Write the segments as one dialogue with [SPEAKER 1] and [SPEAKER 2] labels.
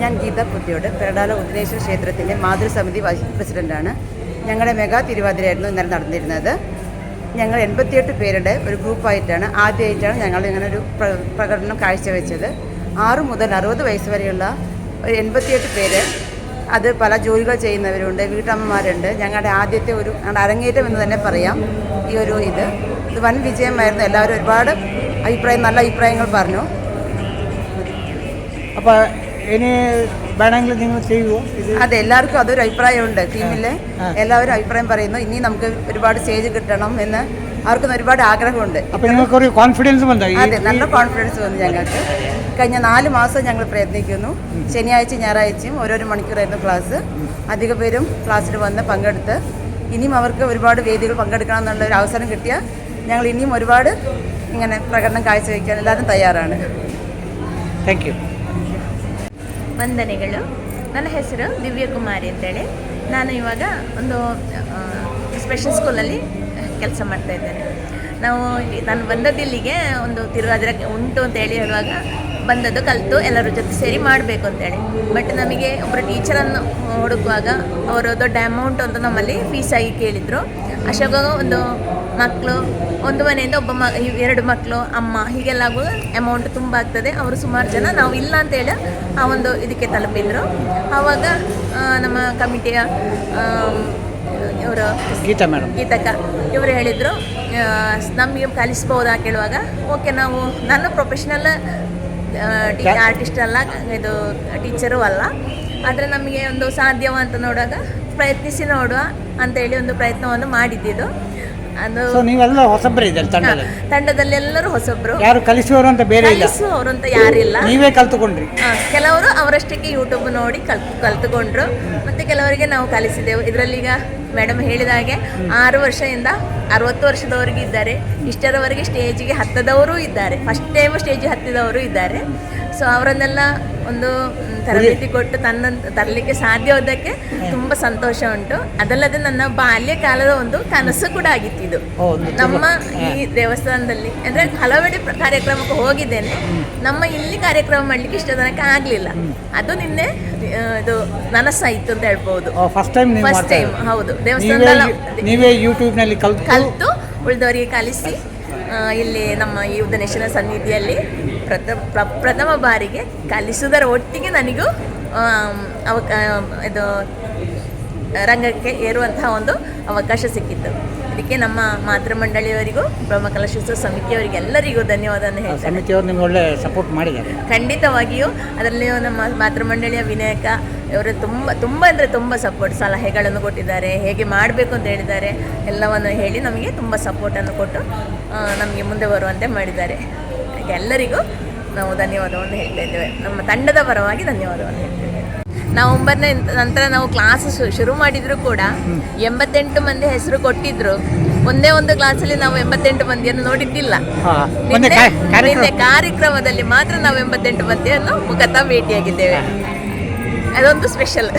[SPEAKER 1] ഞാൻ ഗീത പുത്തിയോട് പേടാല ഉദ്ദേശ ക്ഷേത്രത്തിൻ്റെ മാതൃസമിതി വൈസ് പ്രസിഡൻ്റാണ്. ഞങ്ങളുടെ മെഗാ തിരുവാതിരയായിരുന്നു ഇന്നലെ നടന്നിരുന്നത്. ഞങ്ങൾ 88 പേരുടെ ഒരു ഗ്രൂപ്പായിട്ടാണ് ആദ്യമായിട്ടാണ് ഞങ്ങൾ ഇങ്ങനെ ഒരു പ്രകടനം കാഴ്ചവെച്ചത്. 6 മുതൽ 60 വയസ്സ് വരെയുള്ള ഒരു 88 പേര്, അത് പല ജോലികൾ ചെയ്യുന്നവരുണ്ട്, വീട്ടമ്മമാരുണ്ട്. ഞങ്ങളുടെ ആദ്യത്തെ ഒരു അരങ്ങേറ്റം എന്ന് തന്നെ പറയാം. ഇത് വൻ വിജയമായിരുന്നു. എല്ലാവരും ഒരുപാട് നല്ല അഭിപ്രായങ്ങൾ പറഞ്ഞു.
[SPEAKER 2] അപ്പോൾ ഇനി വേണമെങ്കിൽ നിങ്ങൾ ചെയ്യുമോ?
[SPEAKER 1] അതെ, എല്ലാവർക്കും അതൊരു അഭിപ്രായമുണ്ട്. ടീമിലെ എല്ലാവരും അഭിപ്രായം പറയുന്നു. ഇനി നമുക്ക് ഒരുപാട് സ്റ്റേജ് കിട്ടണം എന്ന് അവർക്കും ഒരുപാട് ആഗ്രഹമുണ്ട്.
[SPEAKER 2] അപ്പോൾ നിങ്ങൾക്കൊരു കോൺഫിഡൻസ് വന്നു?
[SPEAKER 1] അതെ, നല്ല കോൺഫിഡൻസ് വന്നു ഞങ്ങൾക്ക്. കഴിഞ്ഞ 4 മാസം ഞങ്ങൾ പ്രയത്നിക്കുന്നു. ശനിയാഴ്ച ഞായറാഴ്ചയും ഓരോരോ മണിക്കൂറായിരുന്നു ക്ലാസ്. അധിക പേരും ക്ലാസ്സിൽ വന്ന് പങ്കെടുത്ത് ഇനിയും അവർക്ക് ഒരുപാട് വേദികൾ പങ്കെടുക്കണം എന്നുള്ള ഒരു അവസരം കിട്ടിയാൽ ഞങ്ങൾ ഇനിയും ഒരുപാട് ഇങ്ങനെ പ്രകടനം കാഴ്ചവെക്കാൻ എല്ലാവരും തയ്യാറാണ്.
[SPEAKER 2] Thank you.
[SPEAKER 3] ವಂದನೆಗಳು. ನನ್ನ ಹೆಸರು ದಿವ್ಯಕುಮಾರಿ ಅಂತೇಳಿ. ನಾನು ಇವಾಗ ಒಂದು ಸ್ಪೆಷಲ್ ಸ್ಕೂಲಲ್ಲಿ ಕೆಲಸ ಮಾಡ್ತಾಯಿದ್ದೇನೆ. ನಾನು ಬಂದದ್ದು ಇಲ್ಲಿಗೆ ಒಂದು ತಿರುವಾದಿರ ಉಂಟು ಅಂತೇಳಿ ಹೇಳುವಾಗ ಬಂದದ್ದು, ಕಲಿತು ಎಲ್ಲರ ಜೊತೆ ಸೇರಿ ಮಾಡಬೇಕು ಅಂತೇಳಿ. ಬಟ್ ನಮಗೆ ಒಬ್ಬರು ಟೀಚರನ್ನು ಹುಡುಕುವಾಗ ಅವರು ದೊಡ್ಡ ಅಮೌಂಟ್ ಅಂತ ನಮ್ಮಲ್ಲಿ ಫೀಸಾಗಿ ಕೇಳಿದರು. ಅಷ್ಟೊಂದು ಒಂದು ಮಕ್ಕಳು, ಒಂದು ಮನೆಯಿಂದ 2 ಮಕ್ಕಳು, ಅಮ್ಮ, ಹೀಗೆಲ್ಲ ಆಗುವ ಅಮೌಂಟ್ ತುಂಬ ಆಗ್ತದೆ. ಅವರು ಸುಮಾರು ಜನ ನಾವು ಇಲ್ಲ ಅಂತೇಳಿ ಆ ಒಂದು ಇದಕ್ಕೆ ತಲುಪಿದ್ರು. ಆವಾಗ ನಮ್ಮ ಕಮಿಟಿಯ ಇವರು ಗೀತಕ್ಕ ಇವರು ಹೇಳಿದರು, ನಮಗೆ ಕಲಿಸ್ಬೋದಾ ಕೇಳುವಾಗ ಓಕೆ, ನಾನು ಪ್ರೊಫೆಷ್ನಲ್ ಆರ್ಟಿಸ್ಟ್ ಅಲ್ಲ, ಇದು ಟೀಚರು ಅಲ್ಲ, ಆದರೆ ನಮಗೆ ಒಂದು ಸಾಧ್ಯವ ಅಂತ ನೋಡುವಾಗ ಪ್ರಯತ್ನಿಸಿ ನೋಡುವ ಅಂತೇಳಿ ಒಂದು ಪ್ರಯತ್ನವನ್ನು ಮಾಡಿದ್ದು. ಅದು
[SPEAKER 2] ನೀವೆಲ್ಲ ಹೊಸಬ್ರು ಇದ್ದಾರೆ
[SPEAKER 3] ತಂಡದಲ್ಲಿ, ಎಲ್ಲರೂ ಹೊಸಬ್ರು,
[SPEAKER 2] ಯಾರು ಕಲಿಸುವವರು ಅಂತ ಬೇರೆ ಇಲ್ಲ,
[SPEAKER 3] ಕಲಿಸುವವರು ಅಂತ ಯಾರಿಲ್ಲ,
[SPEAKER 2] ನೀವೇ ಕಲ್ತುಕೊಂಡ್ರಿ.
[SPEAKER 3] ಕೆಲವರು ಅವರಷ್ಟಕ್ಕೆ ಯೂಟ್ಯೂಬ್ ನೋಡಿ ಕಲ್ತುಕೊಂಡ್ರು, ಮತ್ತು ಕೆಲವರಿಗೆ ನಾವು ಕಲಿಸಿದೆವು. ಇದರಲ್ಲಿ ಈಗ ಮೇಡಮ್ ಹೇಳಿದ ಹಾಗೆ 6 ವರ್ಷದಿಂದ 60 ವರ್ಷದವರೆಗೆ ಇದ್ದಾರೆ, ಇಷ್ಟರವರೆಗೆ ಸ್ಟೇಜಿಗೆ ಹತ್ತದವರು ಇದ್ದಾರೆ, ಫಸ್ಟ್ ಟೈಮ್ ಸ್ಟೇಜಿಗೆ ಹತ್ತಿದವರು ಇದ್ದಾರೆ. ಸೊ ಅವರನ್ನೆಲ್ಲ ಒಂದು ತರಬೇತಿ ಕೊಟ್ಟು ತರಲಿಕ್ಕೆ ಸಾಧ್ಯವಾದಕ್ಕೆ ತುಂಬ ಸಂತೋಷ ಉಂಟು. ಅದಲ್ಲದೆ ನನ್ನ ಬಾಲ್ಯಕಾಲದ ಒಂದು ಕನಸು ಕೂಡ ಆಗಿತ್ತು. ನಮ್ಮ ಈ ದೇವಸ್ಥಾನದಲ್ಲಿ ಅಂದರೆ ಹಲವೆಡೆ ಕಾರ್ಯಕ್ರಮಕ್ಕೆ ಹೋಗಿದ್ದೇನೆ, ನಮ್ಮ ಇಲ್ಲಿ ಕಾರ್ಯಕ್ರಮ ಮಾಡಲಿಕ್ಕೆ ಇಷ್ಟ ತನಕ ಆಗಲಿಲ್ಲ. ಅದು ನಿನ್ನೆ ಇದು ನನಸಾಯಿತು ಅಂತ ಹೇಳ್ಬೋದು. ಫಸ್ಟ್ ಟೈಮ್ ಹೌದು,
[SPEAKER 2] ದೇವಸ್ಥಾನದಲ್ಲಿ ಯೂಟ್ಯೂಬ್ನಲ್ಲಿ
[SPEAKER 3] ಕಲಿತು ಉಳಿದವರಿಗೆ ಕಲಿಸಿ ಇಲ್ಲಿ ನಮ್ಮ ಈ ಉದನೇಶ್ವರ ಸನ್ನಿಧಿಯಲ್ಲಿ ಪ್ರಥಮ ಬಾರಿಗೆ ಕಲಿಸುವುದರ ಒಟ್ಟಿಗೆ ನನಗೂ ಇದು ರಂಗಕ್ಕೆ ಏರುವಂತಹ ಒಂದು ಅವಕಾಶ ಸಿಕ್ಕಿತ್ತು. ಇದಕ್ಕೆ ನಮ್ಮ ಮಾತೃ ಮಂಡಳಿಯವರಿಗೂ ಬ್ರಹ್ಮಕಲಶೋತ್ಸವ ಸಮಿತಿಯವರಿಗೆ ಎಲ್ಲರಿಗೂ ಧನ್ಯವಾದವನ್ನು ಹೇಳ್ತಾರೆ.
[SPEAKER 2] ಸಮಿತಿಯವರು ನಿಮಗೆ ಒಳ್ಳೆ ಸಪೋರ್ಟ್ ಮಾಡಿದ್ದಾರೆ
[SPEAKER 3] ಖಂಡಿತವಾಗಿಯೂ. ಅದರಲ್ಲಿಯೂ ನಮ್ಮ ಮಾತೃ ಮಂಡಳಿಯ ವಿನಾಯಕ ಇವರು ತುಂಬ ಅಂದರೆ ತುಂಬ ಸಪೋರ್ಟ್, ಸಲಹೆಗಳನ್ನು ಕೊಟ್ಟಿದ್ದಾರೆ, ಹೇಗೆ ಮಾಡಬೇಕು ಅಂತ ಹೇಳಿದ್ದಾರೆ, ಎಲ್ಲವನ್ನು ಹೇಳಿ ನಮಗೆ ತುಂಬ ಸಪೋರ್ಟನ್ನು ಕೊಟ್ಟು ನಮಗೆ ಮುಂದೆ ಬರುವಂತೆ ಮಾಡಿದ್ದಾರೆ. ಎಲ್ಲರಿಗೂ ನಾವು ಧನ್ಯವಾದವನ್ನು ಹೇಳ್ತಾ ಇದ್ದೇವೆ. ನಮ್ಮ ತಂಡದ ಪರವಾಗಿ ಧನ್ಯವಾದವನ್ನು ಹೇಳ್ತೇವೆ. ನವೆಂಬರ್ನ ನಂತರ ನಾವು ಕ್ಲಾಸ್ ಶುರು ಮಾಡಿದರೂ ಕೂಡ 88 ಮಂದಿ ಹೆಸರು ಕೊಟ್ಟಿದ್ರು. ಒಂದೇ ಒಂದು ಕ್ಲಾಸಲ್ಲಿ ನಾವು 88 ಮಂದಿಯನ್ನು ನೋಡಿದ್ದಿಲ್ಲ. ನಿನ್ನೆ ಕಾರ್ಯಕ್ರಮದಲ್ಲಿ ಮಾತ್ರ ನಾವು 88 ಮಂದಿಯನ್ನು ಮುಖತಃ ಭೇಟಿಯಾಗಿದ್ದೇವೆ. ಅದೊಂದು ಸ್ಪೆಷಲ್.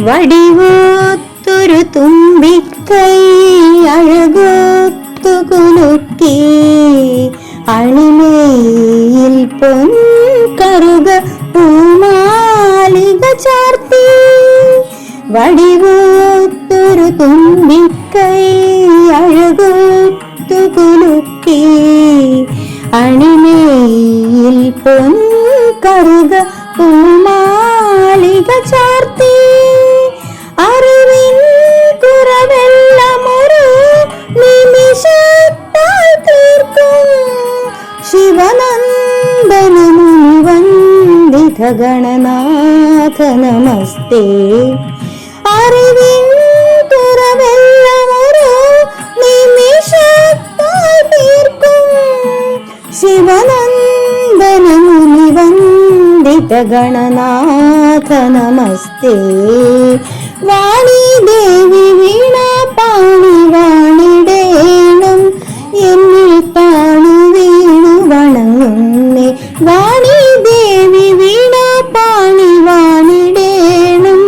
[SPEAKER 4] വടിവോത്തൊരു തുമ്പിക്കൈ അഴകൊത്തു കുലുക്കി അണിമയിൽ പൊൻകറുക പൂമാലിക ചാർത്തി വടിവോത്തൊരു തുമ്പിക്കൈ അഴകൊത്തു കുലുക്കി അണിമയിൽ പൊൻകറുക പൂമാലിക ചാർത്തി അറിവിൻ കുറവെല്ലാമൊരു നിമിഷത്താൽ തീർക്കും ശിവനന്ദനമുനി വന്ദിത ഗണനാഥ നമസ്തേ അറിവിൻ കുറവെല്ലാമൊരു നിമിഷത്താൽ തീർക്കും ശിവനന്ദനമുനി വന്ദിത ഗണനാഥ നമസ്തേ വാണി ദേവി വീണ പാണി വാണിടേണം എന്നിൽ താണു വീണു വണങ്ങുന്നേ വാണി ദേവി വീണ പാണി വാണിടേണം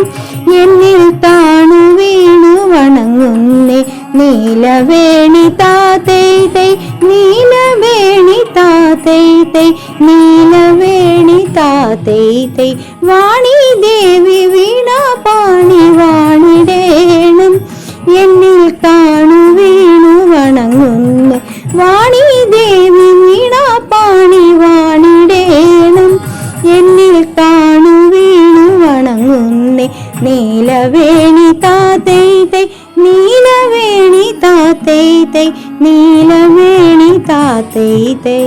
[SPEAKER 4] എന്നിൽ താണു വീണു വണങ്ങുന്നേ നീലവേണി താതൈ തൈ നീലവേണി താതൈ തൈ നീലവേണി താതൈ തൈ വാണി ദേവി വീണ പാണി വാണിടേണം എന്നിൽ താണു വീണു വണങ്ങുന്നു വാണി ദേവി വീണ പാണി വാണിടേണം എന്നിൽ താണു വീണു വണങ്ങുന്നേ നീലവേണി താതൈ തൈ നീലവേണി താതൈ തൈ നീലവേണി താതൈ തൈ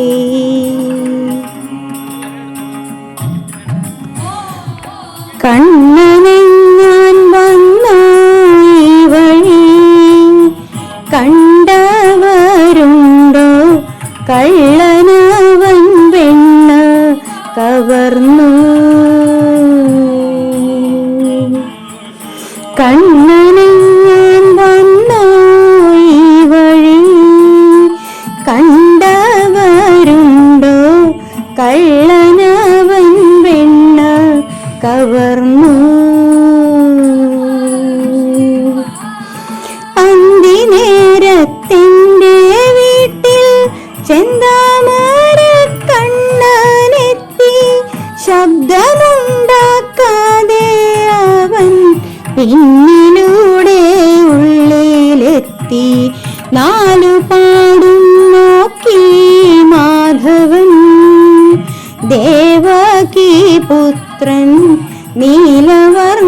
[SPEAKER 4] കണ്ണനെങ്ങാൻ വന്നോ ഈ വഴി കണ്ടവരുണ്ടോ കള്ളനവൻ വെണ്ണ കവർന്നു കണ്ണനെങ്ങാൻ വന്നോ ഈ വഴി കണ്ടവരുണ്ടോ കള്ളനവൻ വെണ്ണ കവർന്നു അന്തിനേരത്തിൻ്റെ വീട്ടിൽ ചെന്താമര കണ്ണനെത്തി ശബ്ദമുണ്ടാക്കാതെ അവൻ പിന്നിലൂടെ ഉള്ളിലെത്തി നാലു പാടും നോക്കി മാധവൻ ദേവകി പുത്രൻ നീലവർണ്ണമേറും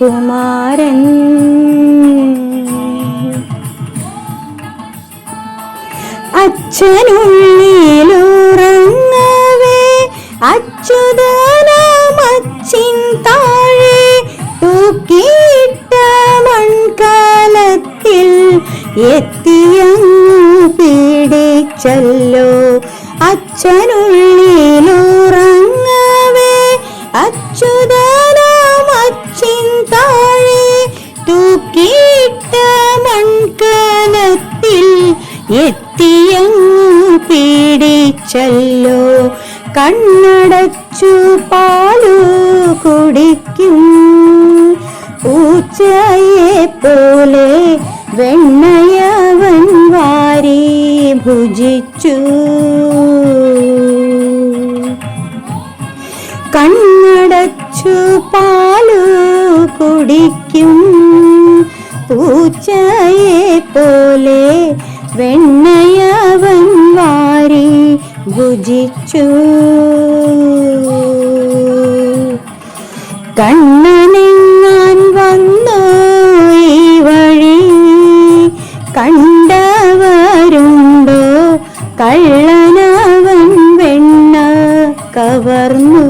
[SPEAKER 4] കുമാരൻ അച്ഛനുള്ളിലുറങ്ങവേ അച്യുതനാമച്ചിൻ താഴെ തൂക്കിയിട്ട മൺകലത്തിൽ എത്തിയങ്ങു പീഡിച്ചല്ലോ അച്ഛനുള്ളിലുറങ്ങവേ അച്യുതനാമച്ചിൻ താഴെ തൂക്കിയിട്ട മൺകലത്തിൽ എത്തിയങ്ങു പീഡിച്ചല്ലോ കണ്ണടച്ചു പാലു കുടിക്കും പൂച്ചയെ പോലെ വെണ്ണയവൻ വാരി ഭുജിച്ചു കണ്ണടച്ചു പാലു കുടിക്കും പൂച്ചയെ പോലെ വെണ്ണയവൻ വാരി ഭുജിച്ചു കണ്ണനെങ്ങാൻ വന്നോ ഈ വഴി കണ്ടവരുണ്ടോ കള്ളനവൻ വെണ്ണ കവർന്നു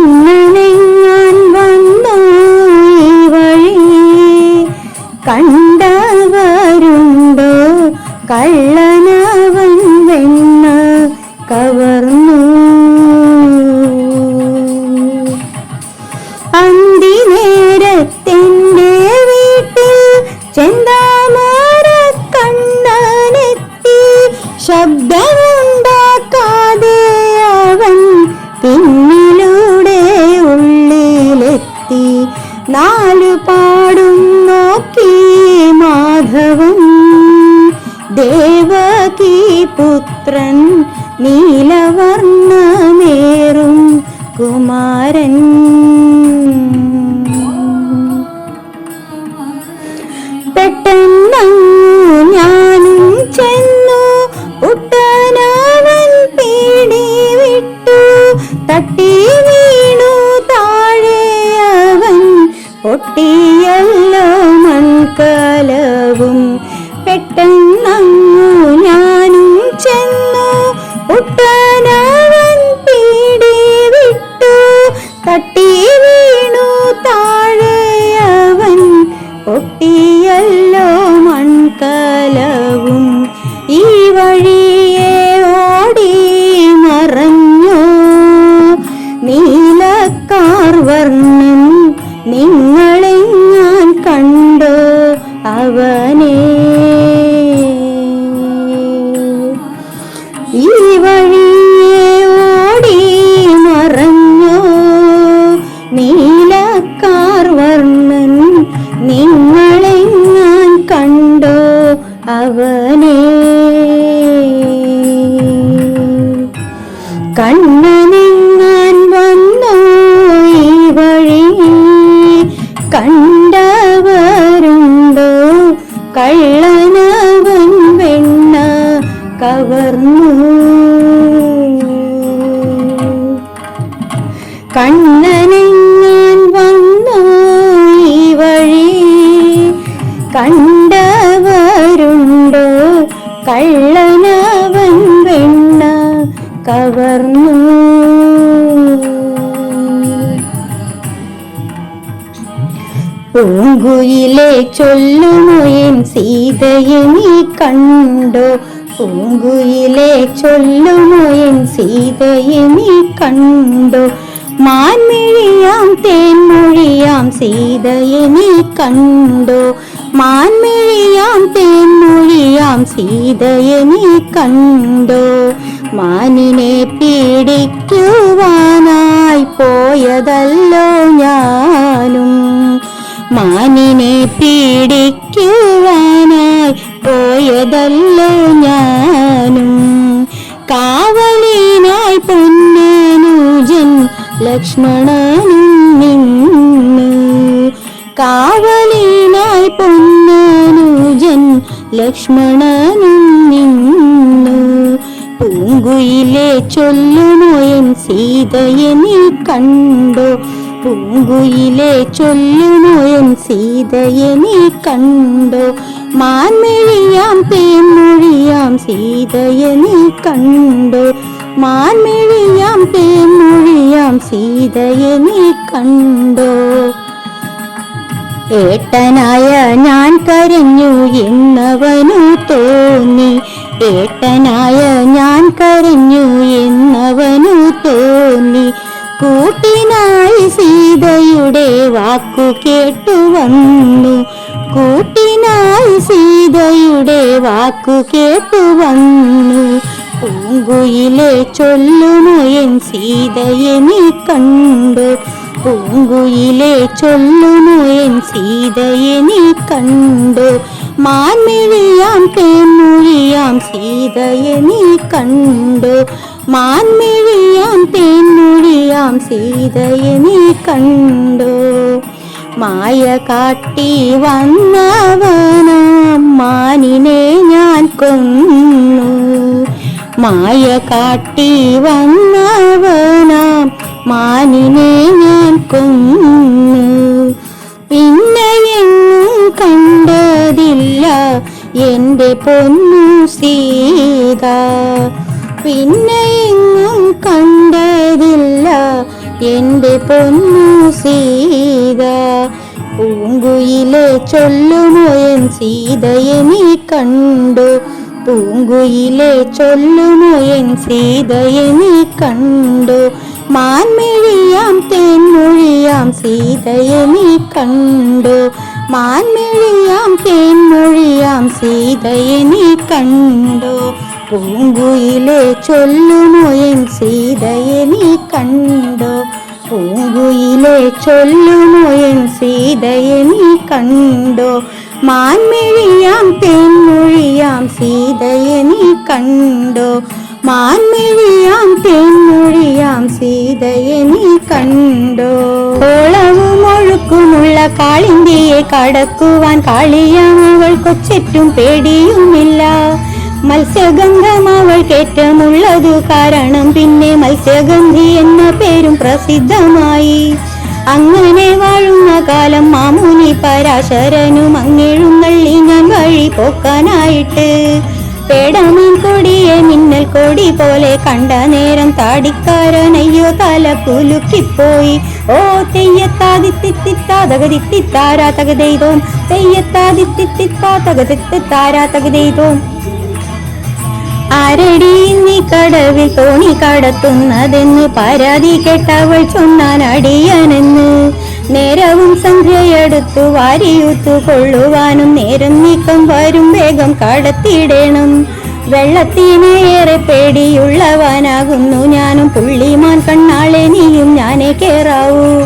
[SPEAKER 4] കണ്ണനെങ്ങാൻ വന്നോ ഈ വഴി കണ്ടവരുണ്ടോ കള്ളനവൻ വെണ്ണ കവർന്നു അന്തിനേരത്തിൻ്റെ വീട്ടിൽ ചെന്താമര കണ്ണനെത്തി ശബ്ദമുണ്ടാക്കാതെ അവൻ നാലു പാടും നോക്കി മാധവൻ ദേവകീ പുത്രൻ നീലവർണ്ണമേറും കുമാരൻ. പെട്ടെന്നങ്ങു ഞാനും ചെന്നു കുട്ടനവൻ പീടി വിട്ടു തട്ടി വീണു താഴെയവൻ പൊട്ടിയല്ലോ മൺകലവും. പെട്ടെന്നങ്ങു ഞാനും ചെന്നു കുട്ടനവൻ പീടി വിട്ടു തട്ടി വീണു താഴെയവൻ പൊട്ടിയല്ലോ മൺകലവും. ഈ വഴിയെ ഓടി മറഞ്ഞു നീലക്കാർ വർണ്ണൻ നിങ്ങളെ ഞാൻ കണ്ടോ അവനെ. ഈ വഴിയെ ഓടി മറഞ്ഞു നീലക്കാർ വർണ്ണൻ നിങ്ങളെ ഞാൻ കണ്ടോ അവനെ. കണ്ണനെങ്ങാൻ വന്നോ ഈ വഴി കണ്ടവരുണ്ടോ കള്ളനവൻ വെണ്ണ കവർന്നു. കണ്ണനെങ്ങാൻ വന്നോ ഈ വഴി കണ്ടവരുണ്ടോ കള്ളനവൻ വെണ്ണ കവർന്നു. പൂങ്കുയിലെ ചൊല്ലുമോ എൻ സീതയെ നീ കണ്ടോ. പൂങ്കുയിലെ ചൊല്ലുമോ എൻ സീതയെ നീ കണ്ടോ. മാൻമിഴിയാം തേൻമൊഴിയാം സീതയെ നീ കണ്ടോ. മാൻമിഴിയാം തേൻമൊഴിയാം സീതയെ നീ കണ്ടോ. മാനിനെ പീഡിക്കുവാനായി പോയതല്ലോ ഞാനും. മാനിനെ പീഡിക്കുവാനായി പോയതല്ലോ ഞാനും. കാവലിനായി പൊന്നനുജൻ ലക്ഷ്മണനും നിന്നു. കാവലിനായി പൊന്നനുജൻ ലക്ഷ്മണനും നിന്നു. പൂങ്കുയിലെ ചൊല്ലുമോ എൻ സീതയെ നീ കണ്ടോ. പൂങ്കുയിലെ ചൊല്ലുമോ എൻ സീതയെ നീ കണ്ടോ. മാൻമിഴിയാം തേൻമൊഴിയാം സീതയെ നീ കണ്ടോ. മാൻമിഴിയാം തേൻമൊഴിയാം സീതയെ നീ കണ്ടോ. ഏട്ടനായ ഞാൻ കരഞ്ഞു എന്നവനു തോന്നി. ഏട്ടനായ ഞാൻ കരഞ്ഞു എന്നവനു തോന്നി. കൂട്ടിനായി സീതയുടെ വാക്കു കേട്ടു വന്നു. കൂട്ടിനായി സീതയുടെ വാക്കു കേട്ടു വന്നു. പൂങ്കുയിലെ ചൊല്ലുമോ എൻ സീതയെ നീ കണ്ടോ. പൂങ്കുയിലെ ചൊല്ലുമോ എൻ സീതയെ നീ കണ്ടോ. മാൻമിഴിയാം തേൻമൊഴിയാം സീതയെ നീ കണ്ടോ. മാൻമിഴിയാം തേൻമൊഴിയാം സീതയെ നീ കണ്ടോ. മായ കാട്ടി വന്നവനാം മാനിനെ ഞാൻ കൊന്നു. മായ കാട്ടി വന്നവനാം മാനിനെ ഞാൻ കൊന്നു. പിന്നെയെങ്ങും കണ്ടതില്ല എൻ്റെ പൊന്നു സീത. പിന്നെയെങ്ങും കണ്ടതില്ല എൻ്റെ പൊന്നു സീത. പൂങ്കുയിലെ ചൊല്ലുമോ എൻ സീതയെ നീ കണ്ടോ. പൂങ്കുയിലെ ചൊല്ലുമോ എൻ സീതയെ നീ കണ്ടോ. മാൻമിഴിയാം തേൻമൊഴിയാം സീതയെ നീ കണ്ടോ. മാൻമിഴിയാം തേൻമൊഴിയാം സീതയെ നീ കണ്ടോ. പൂങ്കുയിലെ ചൊല്ലുമോ എൻ സീതയെ നീ കണ്ടോ. പൂങ്കുയിലെ ചൊല്ലുമോ എൻ സീതയെ നീ കണ്ടോ? മാൻമിഴിയാം തേൻമൊഴിയാം സീതയെ നീ കണ്ടോ? മാൻമിഴിയാം തേൻമൊഴിയാം സീതയെ നീ കണ്ടോ? ഓളവും ഒഴുക്കുമുള്ള കാളിന്തിയെ കടക്കുവാൻ കാളിയാം അവൾ കൊച്ചറ്റും പേടിയുമില്ല. മത്സ്യഗന്ധം അവൾക്കേറ്റമുള്ളതു കാരണം പിന്നെ മത്സ്യഗന്ധി എന്ന പേരും പ്രസിദ്ധമായി. അങ്ങനെ വാഴുന്ന കാലം മാമുനി പരാശരനും അങ്ങെഴുന്നള്ളി ഞാൻ വഴി പോക്കാനായിട്ട്. പേടമീൻ കൊടിയെ മിന്നൽ കൊടി പോലെ കണ്ട നേരം താടിക്കാരൻ അയ്യോ തല കുലുക്കിപ്പോയി. ഓ തെയ്യത്താതിത്തിത്താതകതിത്തിത്താരാ തകതെയ്തോം, തെയ്യത്താതിത്തിത്താ തകതിത്താരാ തകതെയ്തോം. ആരടി നീ കടവിൽ തോണി കടത്തുന്നതെന്ന് പരാതി കേട്ടവൾ ചൊന്നാൻ അടിയനെന്ന്. നേരവും സന്ധ്യയെടുത്തു വാരിയൂത്തു കൊള്ളുവാനും നേരം നീക്കം വരും വേഗം കടത്തിയിടണം. വെള്ളത്തിനെ ഏറെ പേടിയുള്ളവനാകുന്നു ഞാനും, പുള്ളിമാൻ കണ്ണാളെ നീയും ഞാനേ കേറാവൂ.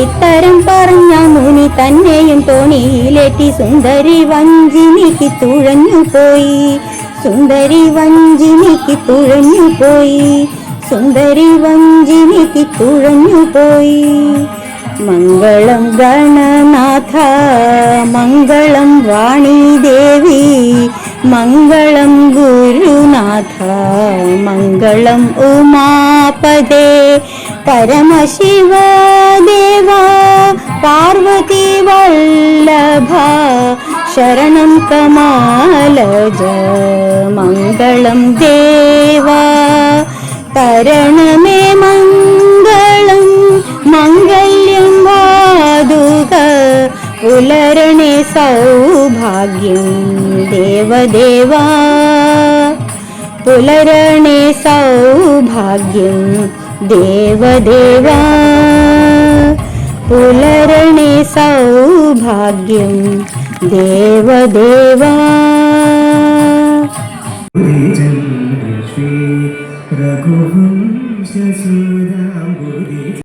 [SPEAKER 4] ഇത്തരം പറഞ്ഞ മുനി തന്നെയും തോണിയിലേറ്റി സുന്ദരി വഞ്ചിനിക്ക് തുഴഞ്ഞു പോയി. സുന്ദരി വഞ്ചിനിക്ക് തുഴഞ്ഞു പോയി. സുന്ദരി വഞ്ചിനിക്ക് തുഴഞ്ഞു പോയി. മംഗളം ഗണനാഥ മംഗളം വാണിദേവി മംഗളം ഗുരുനാഥ മംഗളം ഉമാപദേ പരമശിവദേവ പാർവതി വല്ലഭ ശരണം കമാലജ മംഗളം ദേവ തരണമേ മംഗളം മംഗല്യം വാതുക പുലരണേ സൗഭാഗ്യം ദേവദേവാ പുലരണേ സൗഭാഗ്യം ദേവദേവാ പുലരണേ സൗഭാഗ്യം ദേവദേവാ.
[SPEAKER 5] रघुवंश सुदाम्बुदि